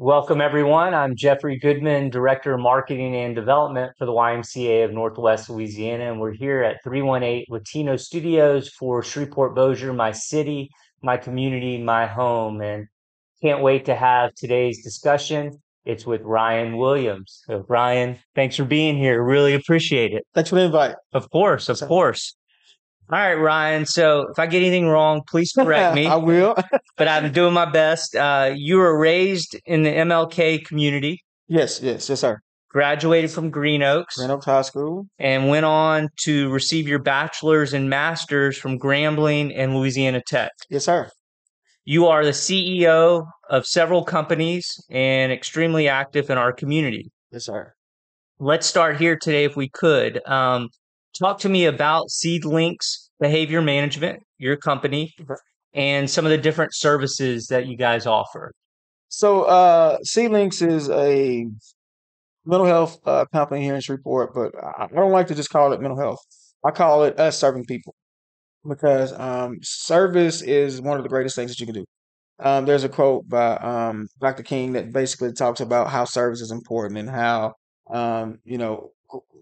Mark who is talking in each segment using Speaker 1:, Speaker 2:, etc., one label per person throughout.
Speaker 1: Welcome, everyone. I'm Jeffrey Goodman, Director of Marketing and Development for the YMCA of Northwest Louisiana, and we're here at 318 Latino Studios for Shreveport-Bossier, my city, my community, my home. And can't wait to have today's discussion. It's with Ryan Williams. So, Ryan, thanks for being here. Really appreciate it.
Speaker 2: Thanks for the invite.
Speaker 1: Of course, of course. All right, Ryan. So if I get anything wrong, please correct me.
Speaker 2: I will.
Speaker 1: But I'm doing my best. You were raised in the MLK community,
Speaker 2: Yes, sir.
Speaker 1: graduated from Green Oaks,
Speaker 2: Grand Oaks High School.
Speaker 1: and went on to receive your Bachelors and Masters from Grambling and Louisiana Tech.
Speaker 2: Yes, sir.
Speaker 1: You are the CEO of several companies and extremely active in our community.
Speaker 2: Yes, sir.
Speaker 1: Let's start here today, if we could. Talk to me about Seedlinks Behavior Management, your company, and some of the different services that you guys offer.
Speaker 2: So, Seedlinks is a mental health company here in Shreveport, but I don't like to just call it mental health. I call it us serving people because service is one of the greatest things that you can do. There's a quote by Dr. King that basically talks about how service is important and how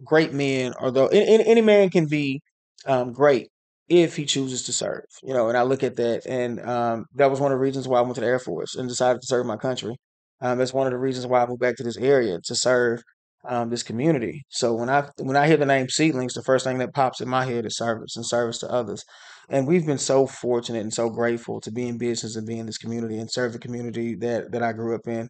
Speaker 2: great men, although any man can be great if he chooses to serve. And I look at that, and that was one of the reasons why I went to the Air Force and decided to serve my country. That's one of the reasons why I moved back to this area to serve this community. So when I hear the name Seedlings, the first thing that pops in my head is service and service to others. And we've been so fortunate and so grateful to be in business and be in this community and serve the community that I grew up in.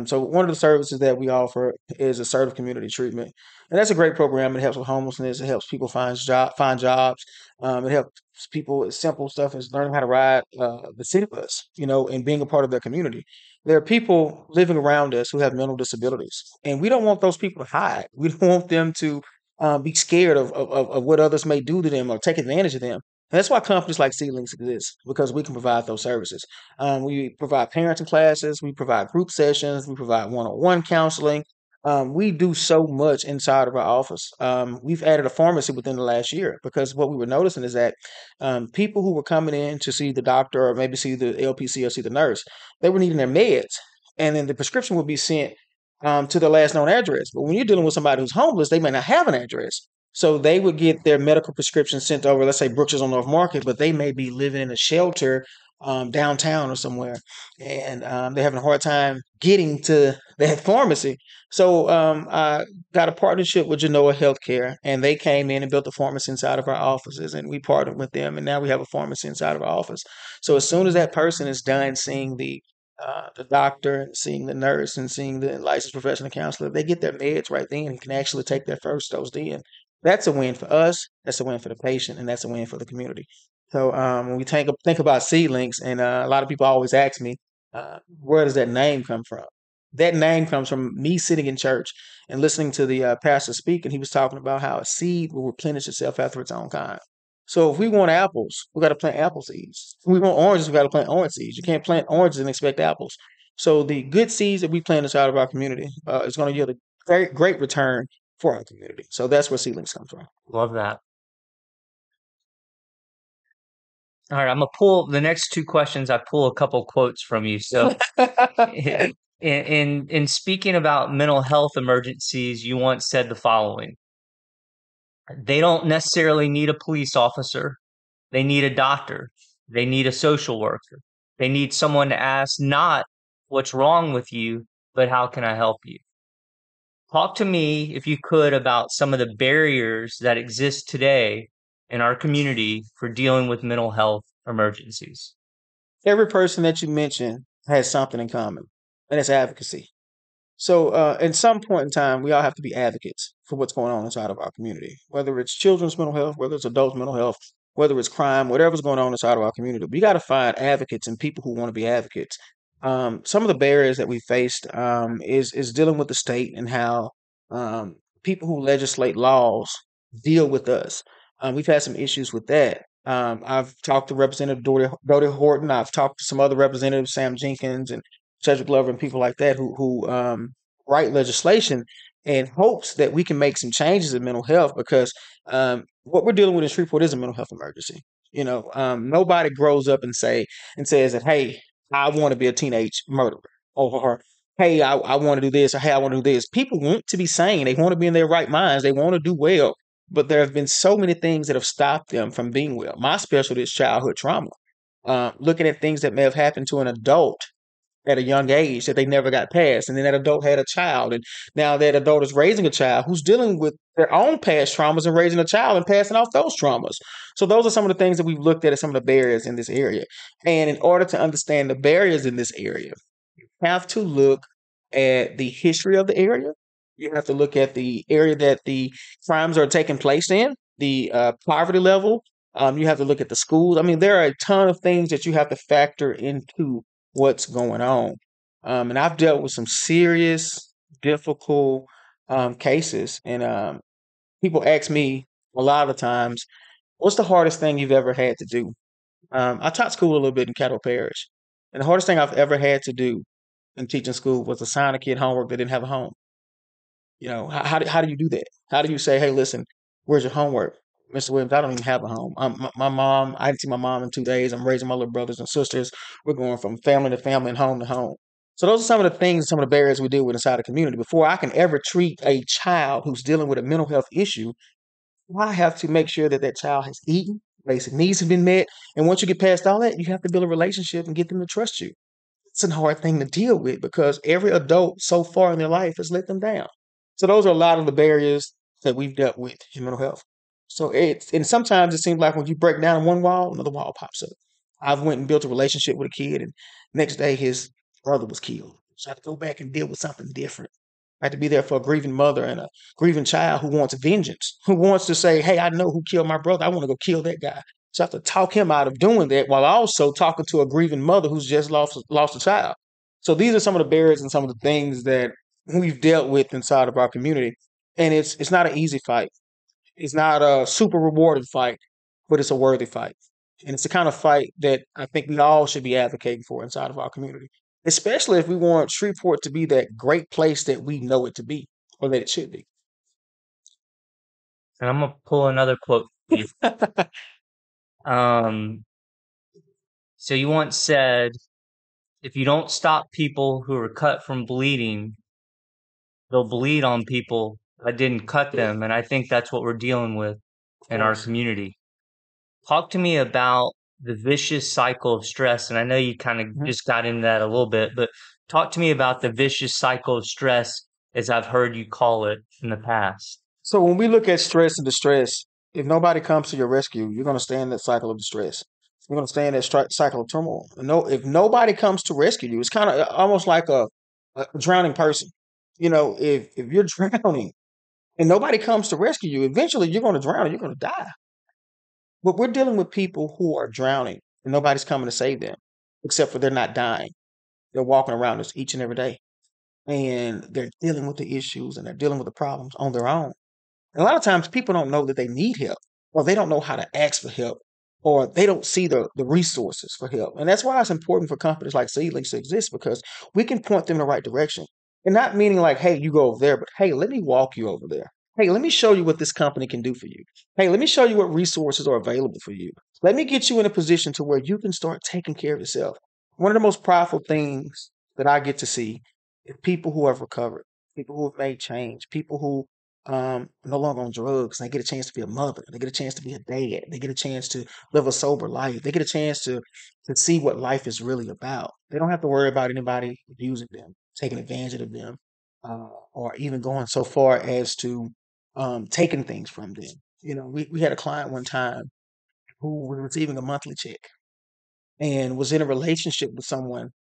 Speaker 2: So one of the services that we offer is assertive community treatment, and that's a great program. It helps with homelessness. It helps people find jobs. It helps people with simple stuff as learning how to ride the city bus, and being a part of their community. There are people living around us who have mental disabilities, and we don't want those people to hide. We don't want them to be scared of what others may do to them or take advantage of them. And that's why companies like Seedlinks exist, because we can provide those services. We provide parenting classes, we provide group sessions, we provide one-on-one counseling. We do so much inside of our office. We've added a pharmacy within the last year because what we were noticing is that people who were coming in to see the doctor or maybe see the LPC or see the nurse, they were needing their meds, and then the prescription would be sent to their last known address. But when you're dealing with somebody who's homeless, they may not have an address. So they would get their medical prescription sent over, let's say Brookshires on North Market, but they may be living in a shelter downtown or somewhere, and they're having a hard time getting to that pharmacy. So I got a partnership with Genoa Healthcare, and they came in and built a pharmacy inside of our offices, and we partnered with them, and now we have a pharmacy inside of our office. So as soon as that person is done seeing the doctor and seeing the nurse and seeing the licensed professional counselor, they get their meds right then and can actually take their first dose then. That's a win for us. That's a win for the patient, and that's a win for the community. So when we think about Seedlinks, and a lot of people always ask me, where does that name come from? That name comes from me sitting in church and listening to the pastor speak, and he was talking about how a seed will replenish itself after its own kind. So if we want apples, we got to plant apple seeds. If we want oranges, we got to plant orange seeds. You can't plant oranges and expect apples. So the good seeds that we plant inside of our community is going to yield a very great return for our community. So that's where Seedlings comes from.
Speaker 1: Love that. All right, I'm gonna pull the next two questions. I pull a couple quotes from you. So, in speaking about mental health emergencies, you once said the following: they don't necessarily need a police officer. They need a doctor. They need a social worker. They need someone to ask not what's wrong with you, but how can I help you? Talk to me, if you could, about some of the barriers that exist today in our community for dealing with mental health emergencies.
Speaker 2: Every person that you mentioned has something in common, and it's advocacy. So, at some point in time, we all have to be advocates for what's going on inside of our community, whether it's children's mental health, whether it's adults' mental health, whether it's crime, whatever's going on inside of our community. We got to find advocates and people who want to be advocates. Some of the barriers that we faced is dealing with the state and how people who legislate laws deal with us. We've had some issues with that. I've talked to Representative Dodie Horton. I've talked to some other representatives, Sam Jenkins and Cedric Glover, and people like that who write legislation in hopes that we can make some changes in mental health, because what we're dealing with in Shreveport is a mental health emergency. Nobody grows up and says that, hey, I want to be a teenage murderer, or hey, I want to do this, or hey, I want to do this. People want to be sane. They want to be in their right minds. They want to do well. But there have been so many things that have stopped them from being well. My specialty is childhood trauma. Looking at things that may have happened to an adult at a young age that they never got past. And then that adult had a child. And now that adult is raising a child who's dealing with their own past traumas and raising a child and passing off those traumas. So those are some of the things that we've looked at as some of the barriers in this area. And in order to understand the barriers in this area, have to look at the history of the area. You have to look at the area that the crimes are taking place in, the poverty level. You have to look at the schools. I mean, there are a ton of things that you have to factor into what's going on. And I've dealt with some serious, difficult cases. And people ask me a lot of times, what's the hardest thing you've ever had to do? I taught school a little bit in Caddo Parish. And the hardest thing I've ever had to do in teaching school was assign a kid homework that didn't have a home. You know, how do you do that? How do you say, hey, listen, where's your homework? Mr. Williams, I don't even have a home. My mom, I didn't see my mom in 2 days. I'm raising my little brothers and sisters. We're going from family to family and home to home. So those are some of the things, some of the barriers we deal with inside the community. Before I can ever treat a child who's dealing with a mental health issue, I have to make sure that that child has eaten, basic needs have been met. And once you get past all that, you have to build a relationship and get them to trust you. It's a hard thing to deal with because every adult so far in their life has let them down. So those are a lot of the barriers that we've dealt with in mental health. So and sometimes it seems like when you break down one wall, another wall pops up. I've went and built a relationship with a kid, and next day his brother was killed. So I had to go back and deal with something different. I had to be there for a grieving mother and a grieving child who wants vengeance, who wants to say, hey, I know who killed my brother. I want to go kill that guy. So I have to talk him out of doing that while also talking to a grieving mother who's just lost a child. So these are some of the barriers and some of the things that we've dealt with inside of our community. And it's not an easy fight. It's not a super rewarding fight, but it's a worthy fight. And it's the kind of fight that I think we all should be advocating for inside of our community, especially if we want Shreveport to be that great place that we know it to be or that it should be.
Speaker 1: And I'm gonna pull another quote for you. Um, so you once said, if you don't stop people who are cut from bleeding, they'll bleed on people that didn't cut them. And I think that's what we're dealing with
Speaker 2: Of
Speaker 1: in our
Speaker 2: course.
Speaker 1: community. Talk to me about the vicious cycle of stress. And I know you kind of
Speaker 2: Mhm.
Speaker 1: just got into that a little bit, but talk to me about the vicious cycle of stress, as I've heard you call it in the past.
Speaker 2: So when we look at stress and distress, if nobody comes to your rescue, you're going to stay in that cycle of distress. You're going to stay in that cycle of turmoil. No, if nobody comes to rescue you, it's kind of almost like a drowning person. You know, if you're drowning and nobody comes to rescue you, eventually you're going to drown and you're going to die. But we're dealing with people who are drowning and nobody's coming to save them, except for they're not dying. They're walking around us each and every day, and they're dealing with the issues and they're dealing with the problems on their own. A lot of times people don't know that they need help, or they don't know how to ask for help, or they don't see the resources for help. And that's why it's important for companies like Seedlinks to exist, because we can point them in the right direction. And not meaning like, hey, you go over there, but hey, let me walk you over there. Hey, let me show you what this company can do for you. Hey, let me show you what resources are available for you. Let me get you in a position to where you can start taking care of yourself. One of the most powerful things that I get to see is people who have recovered, people who have made change, people who no longer on drugs. They get a chance to be a mother. They get a chance to be a dad. They get a chance to live a sober life. They get a chance to see what life is really about. They don't have to worry about anybody abusing them, taking advantage of them, or even going so far as to taking things from them. You know, we had a client one time who was receiving a monthly check and was in a relationship with someone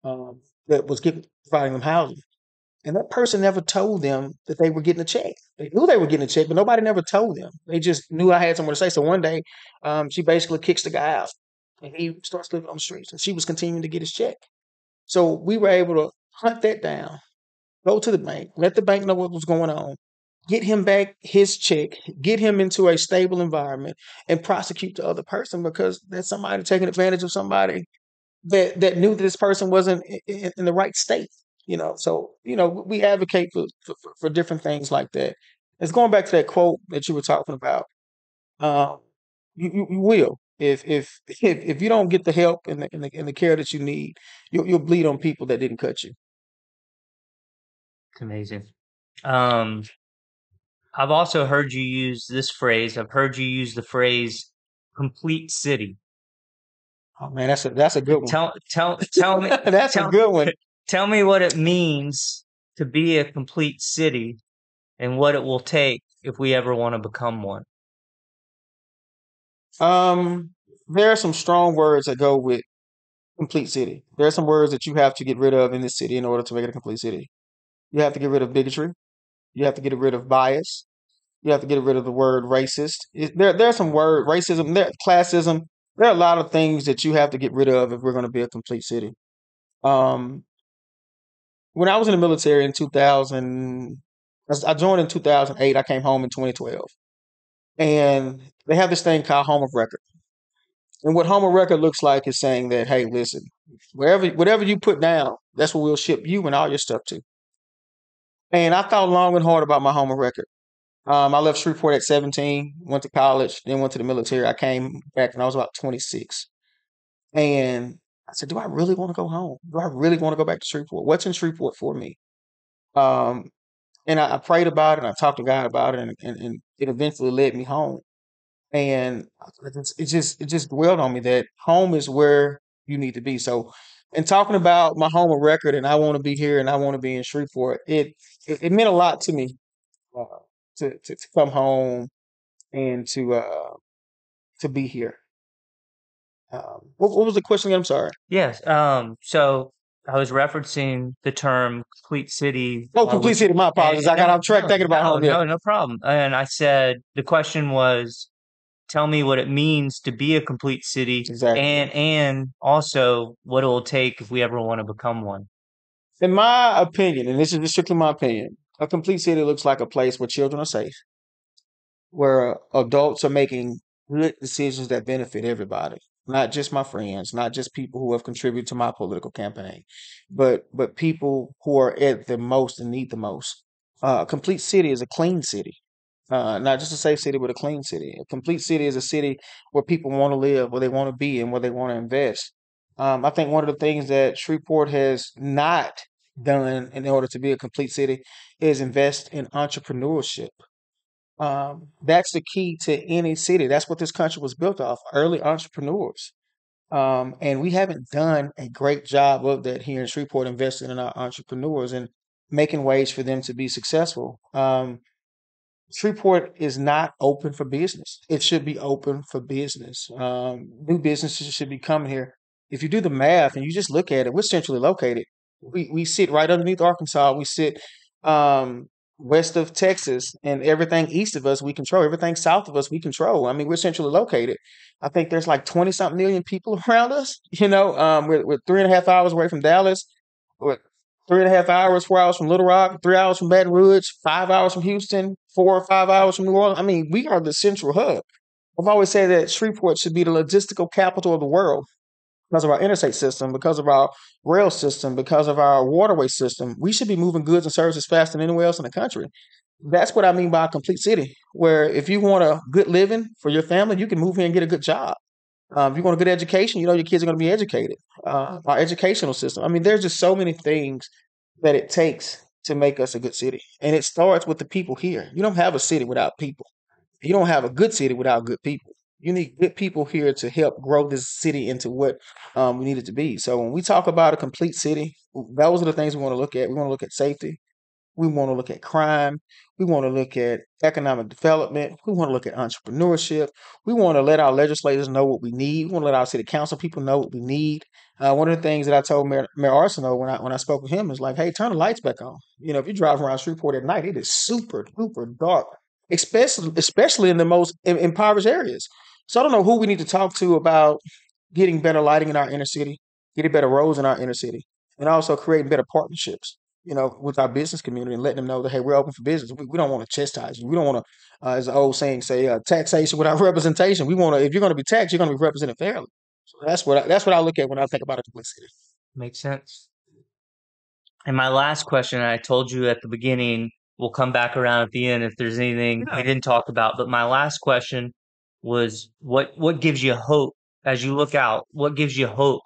Speaker 2: that was providing them housing. And that person never told them that they were getting a check. They knew they were getting a check, but nobody never told them. They just knew I had someone to say. So one day, she basically kicks the guy out, and he starts living on the streets. And she was continuing to get his check. So we were able to hunt that down, go to the bank, let the bank know what was going on, get him back his check, get him into a stable environment, and prosecute the other person because there's somebody taking advantage of somebody that knew that this person wasn't in the right state. You know, so we advocate for different things like that. It's going back to that quote that you were talking about. Um, you will if you don't get the help and the care that you need, you'll bleed on people that didn't cut you.
Speaker 1: It's amazing. Um, I've also heard you use this phrase. I've heard you use the phrase complete city.
Speaker 2: Oh man, that's a good one.
Speaker 1: Tell me
Speaker 2: That's a
Speaker 1: tell
Speaker 2: good one.
Speaker 1: tell me what it means to be a complete city and what it will take if we ever want to become one.
Speaker 2: Um, there are some strong words that go with complete city. There are some words that you have to get rid of in this city in order to make it a complete city. You have to get rid of bigotry. You have to get rid of bias. You have to get rid of the word racist. There's some word racism, classism. There are a lot of things that you have to get rid of if we're going to be a complete city. Um, when I was in the military in 2000, I joined in 2008. I came home in 2012, and they have this thing called home of record. And what home of record looks like is saying that, hey, listen, whatever you put down, that's what we'll ship you and all your stuff to. And I thought long and hard about my home of record. I left Shreveport at 17, went to college, then went to the military. I came back when I was about 26. And I said, do I really want to go home? Do I really want to go back to Shreveport? What's in Shreveport for me? Um, and I prayed about it and I talked to God about it and it eventually led me home. And it just dwelled on me that home is where you need to be. So, in talking about my home of record and I want to be here and I want to be in Shreveport, it meant a lot to me uh, to come home and to be here. What was the question again? I'm sorry.
Speaker 1: Yes. So I was referencing the term complete city
Speaker 2: Oh,
Speaker 1: while we
Speaker 2: complete city. My apologies. I got off track thinking about home here.
Speaker 1: no problem. And I said the question was, tell me what it means to be a complete city
Speaker 2: Exactly.
Speaker 1: and also what it will take if we ever want to become one.
Speaker 2: In my opinion, and this is strictly my opinion, a complete city looks like a place where children are safe, where adults are making good decisions that benefit everybody, not just my friends, not just people who have contributed to my political campaign, but people who are at the most and need the most. A complete city is a clean city, not just a safe city, but a clean city. A complete city is a city where people want to live, where they want to be, and where they want to invest. I think one of the things that Shreveport has not done in order to be a complete city is invest in entrepreneurship. That's the key to any city. That's what this country was built off, early entrepreneurs. And we haven't done a great job of that here in Shreveport, investing in our entrepreneurs and making ways for them to be successful. Shreveport is not open for business. It should be open for business. New businesses should be coming here. If you do the math and you just look at it, we're centrally located. We sit right underneath Arkansas. We sit um, west of Texas, and everything east of us we control. Everything south of us we control. I mean, we're centrally located. I think there's like 20 something million people around us. We're 3.5 hours away from Dallas. We're 3.5 hours, 4 hours from Little Rock, 3 hours from Baton Rouge, 5 hours from Houston, 4 or 5 hours from New Orleans. I mean, we are the central hub. I've always said that Shreveport should be the logistical capital of the world because of our interstate system, because of our rail system, because of our waterway system. We should be moving goods and services faster than anywhere else in the country. That's what I mean by a complete city, where if you want a good living for your family, you can move here and get a good job. If you want a good education, you know your kids are going to be educated. Our educational system. I mean, there's just so many things that it takes to make us a good city. And it starts with the people here. You don't have a city without people. You don't have a good city without good people. You need good people here to help grow this city into what we need it to be. So when we talk about a complete city, those are the things we want to look at. We want to look at safety. We want to look at crime. We want to look at economic development. We want to look at entrepreneurship. We want to let our legislators know what we need. We want to let our city council people know what we need. One of the things that I told Mayor Arsenault when I spoke with him is like, hey, turn the lights back on. You know, if you drive around Shreveport at night, it is super duper dark, especially in the most impoverished areas. So I don't know who we need to talk to about getting better lighting in our inner city, getting better roads in our inner city, and also creating better partnerships, with our business community and letting them know that, hey, we're open for business. We don't want to chastise you. We don't want to, as the old saying say, taxation without representation. We want to, if you're going to be taxed, you're going to be represented fairly. So that's what I look at when I think about a complete city.
Speaker 1: Makes sense. And my last question, I told you at the beginning, we'll come back around at the end if there's anything we didn't talk about. But my last question was what gives you hope as you look out? What gives you hope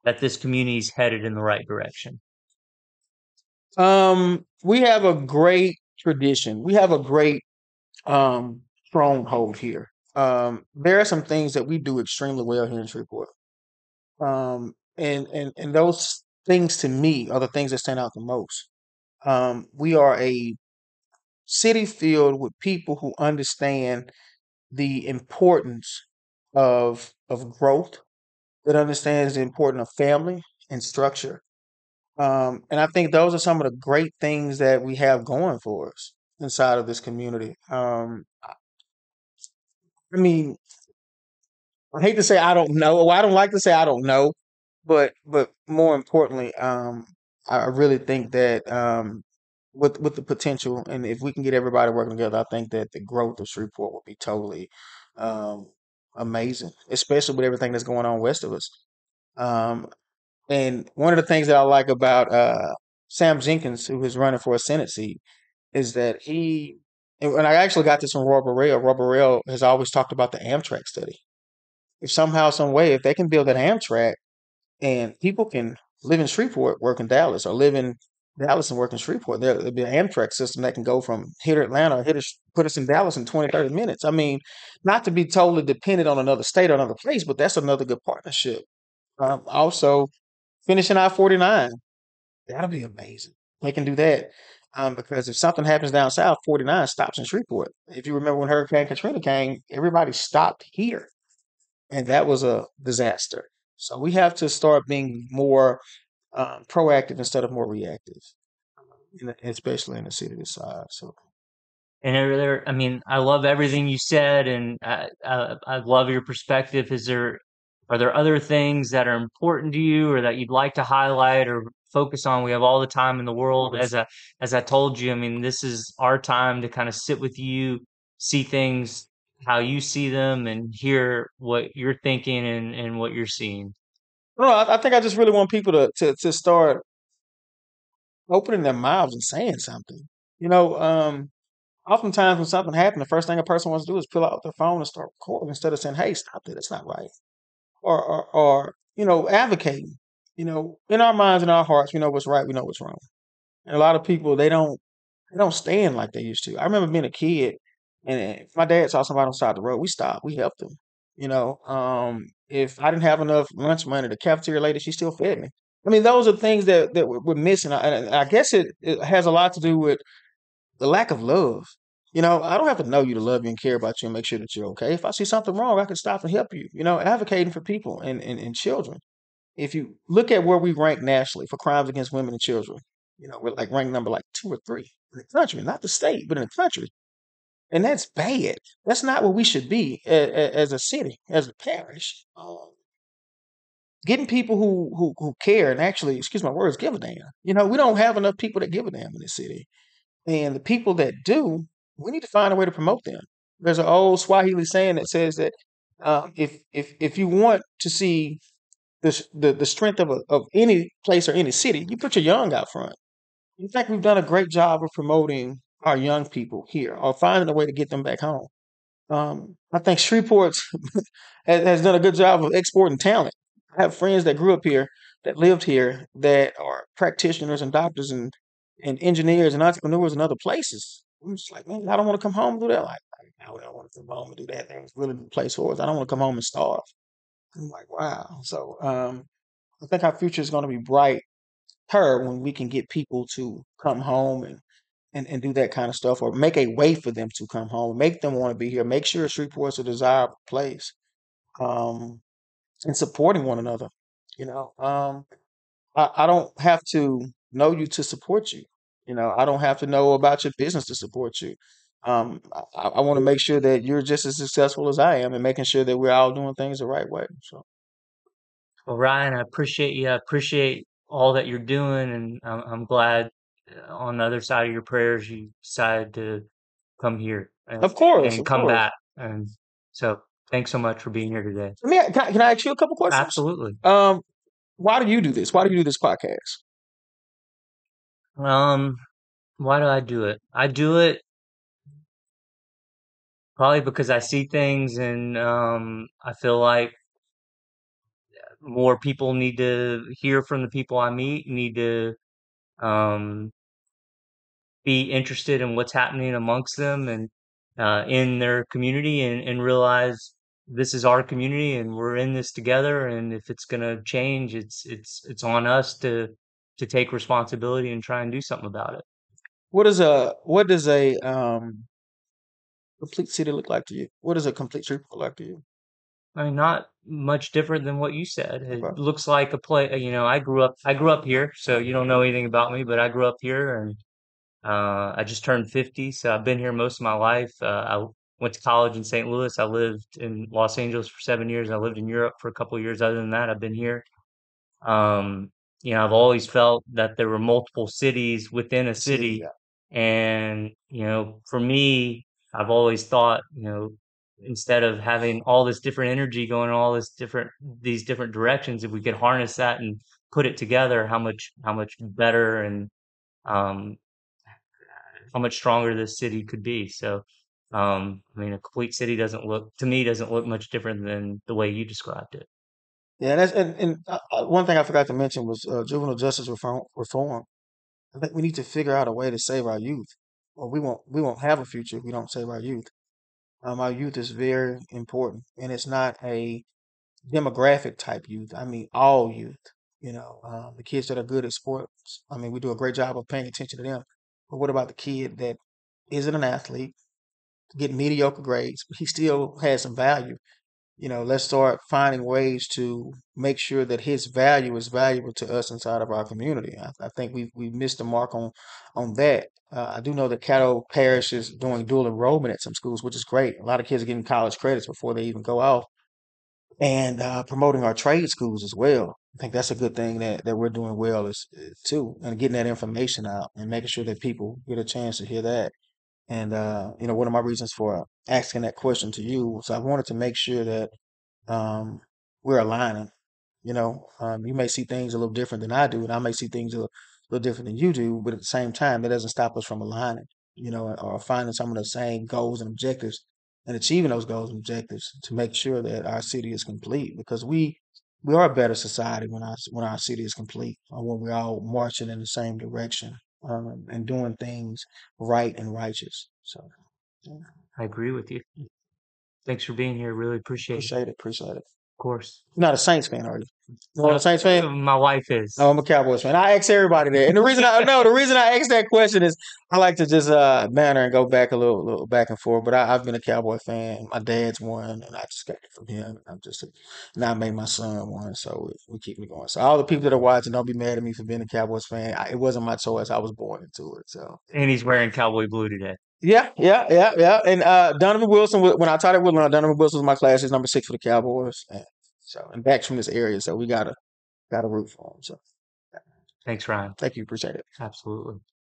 Speaker 1: that this community is headed in the right direction?
Speaker 2: we have a great tradition. We have a great stronghold here. There are some things that we do extremely well here in Shreveport. And those things to me are the things that stand out the most. We are a city filled with people who understand the importance of growth, that understands the importance of family and structure. And I think those are some of the great things that we have going for us inside of this community. I mean, I hate to say I don't know. Well, I don't like to say I don't know, but more importantly, I really think that with the potential, and if we can get everybody working together, I think that the growth of Shreveport will be totally um, amazing, especially with everything that's going on west of us. Um, and one of the things that I like about Sam Jenkins, who is running for a Senate seat, is that and I actually got this from Roy Burrell. Roy Burrell has always talked about the Amtrak study. If somehow, some way, if they can build an Amtrak and people can live in Shreveport, work in Dallas, or live in Dallas and work in Shreveport, there'll be an Amtrak system that can go from here to Atlanta, put us in Dallas in 20, 30 minutes. I mean, not to be totally dependent on another state or another place, but that's another good partnership. Also, finishing I-49, that'll be amazing. They can do that. Because if something happens down south, 49 stops in Shreveport. If you remember when Hurricane Katrina came, everybody stopped here, and that was a disaster. So we have to start being more proactive instead of more reactive, especially in the city this size. So,
Speaker 1: And I mean, I love everything you said, and I love your perspective. Are there other things that are important to you, or that you'd like to highlight or focus on? We have all the time in the world. As I told you, I mean, this is our time to kind of sit with you, see things how you see them, and hear what you're thinking and what you're seeing.
Speaker 2: no, I think I just really want people to start opening their mouths and saying something. You know, oftentimes when something happens, the first thing a person wants to do is pull out their phone and start recording instead of saying, "Hey, stop that! It's not right." Or advocating. In our minds and our hearts, we know what's right, we know what's wrong. And a lot of people they don't stand like they used to. I remember being a kid, and if my dad saw somebody on the side of the road, we stopped, we helped them. If I didn't have enough lunch money, the cafeteria lady, she still fed me. I mean, those are things that we're missing. I guess it has a lot to do with the lack of love. I don't have to know you to love you and care about you and make sure that you're okay. If I see something wrong, I can stop and help you. Advocating for people and children. If you look at where we rank nationally for crimes against women and children, we're like ranked number like 2 or 3 in the country, not the state, but in the country. And that's bad. That's not where we should be as a city, as a parish. Getting people who care and actually, excuse my words, give a damn. We don't have enough people that give a damn in this city. And the people that do, we need to find a way to promote them. There's an old Swahili saying that says that if you want to see the strength of any place or any city, you put your young out front. In fact, we've done a great job of promoting our young people here or finding a way to get them back home. I think Shreveport has done a good job of exporting talent. I have friends that grew up here, that lived here, that are practitioners and doctors and engineers and entrepreneurs in other places. I'm just like, man, I don't want to come home and do that. Like, no, I don't want to come home and do that. That's really the place for us. I don't want to come home and starve. I'm like, wow. So I think our future is going to be bright her when we can get people to come home and do that kind of stuff or make a way for them to come home, make them want to be here, make sure Shreveport's a desirable place, um, and supporting one another. You know, I don't have to know you to support you. I don't have to know about your business to support you. I want to make sure that you're just as successful as I am and making sure that we're all doing things the right way. So,
Speaker 1: Well, Ryan, I appreciate you. I appreciate all that you're doing, and I'm glad on the other side of your prayers you decided to come here and
Speaker 2: of
Speaker 1: come
Speaker 2: course.
Speaker 1: back. And so, thanks so much for being here today.
Speaker 2: Can I ask you a couple questions?
Speaker 1: Absolutely.
Speaker 2: Why do you do this? Why do you do this podcast?
Speaker 1: Um, why do I do it? I do it probably because I see things, and I feel like more people need to hear from the people I meet, need to um, be interested in what's happening amongst them and in their community, and realize this is our community and we're in this together. And if it's going to change, it's on us to take responsibility and try and do something about it.
Speaker 2: What does a complete city look like to you? What does a complete street look like to you?
Speaker 1: I mean, not much different than what you said. It
Speaker 2: Okay.
Speaker 1: looks like a play. You know, I grew up here, so you don't know anything about me, but I grew up here, and I just turned 50, so I've been here most of my life. I went to college in St. Louis. I lived in Los Angeles for 7 years. I lived in Europe for a couple of years. Other than that, I've been here. Um, you know, I've always felt that there were multiple cities within a
Speaker 2: The city,
Speaker 1: city.
Speaker 2: yeah.
Speaker 1: And, you know, for me, I've always thought, you know, instead of having all this different energy going in all these different directions, if we could harness that and put it together, how much better and, um, how much stronger this city could be. So, I mean, a complete city to me, doesn't look much different than the way you described it.
Speaker 2: Yeah, one thing I forgot to mention was juvenile justice reform. I think we need to figure out a way to save our youth, or we won't have a future if we don't save our youth. Our youth is very important, and it's not a demographic type youth. I mean, all youth. The kids that are good at sports. I mean, we do a great job of paying attention to them. But what about the kid that isn't an athlete, getting mediocre grades, but he still has some value? Let's start finding ways to make sure that his value is valuable to us inside of our community. I think we've missed the mark on that. I do know that Caddo Parish is doing dual enrollment at some schools, which is great. A lot of kids are getting college credits before they even go off, and promoting our trade schools as well. I think that's a good thing that we're doing well is too, and getting that information out and making sure that people get a chance to hear that. And one of my reasons for asking that question to you was I wanted to make sure that um, we're aligning. You may see things a little different than I do, and I may see things a little different than you do, but at the same time, that doesn't stop us from aligning, or finding some of the same goals and objectives and achieving those goals and objectives to make sure that our city is complete because we are a better society when our city is complete or when we're all marching in the same direction and doing things right and righteous. So, yeah,
Speaker 1: I agree with you. Thanks for being here. Really appreciate it.
Speaker 2: appreciate it.
Speaker 1: Of course.
Speaker 2: You're not a Saints fan, are you? You a Saints fan?
Speaker 1: My wife is.
Speaker 2: No, I'm a Cowboys fan. I ask everybody that, and the reason I ask that question is I like to just banter and go back a little back and forth. But I've been a Cowboy fan. My dad's one, and I just got it from him. I'm just now I made my son one, so we keep me going. So all the people that are watching, don't be mad at me for being a Cowboys fan. It wasn't my choice. I was born into it. So
Speaker 1: And he's wearing cowboy blue today.
Speaker 2: yeah, yeah, yeah, yeah. And Donovan Wilson, when I taught at Woodland, Donovan Wilson was my class. He's number 6 for the Cowboys, and Dak's from this area, so we gotta root for him. So
Speaker 1: Thanks, Ryan.
Speaker 2: thank you, appreciate it.
Speaker 1: Absolutely.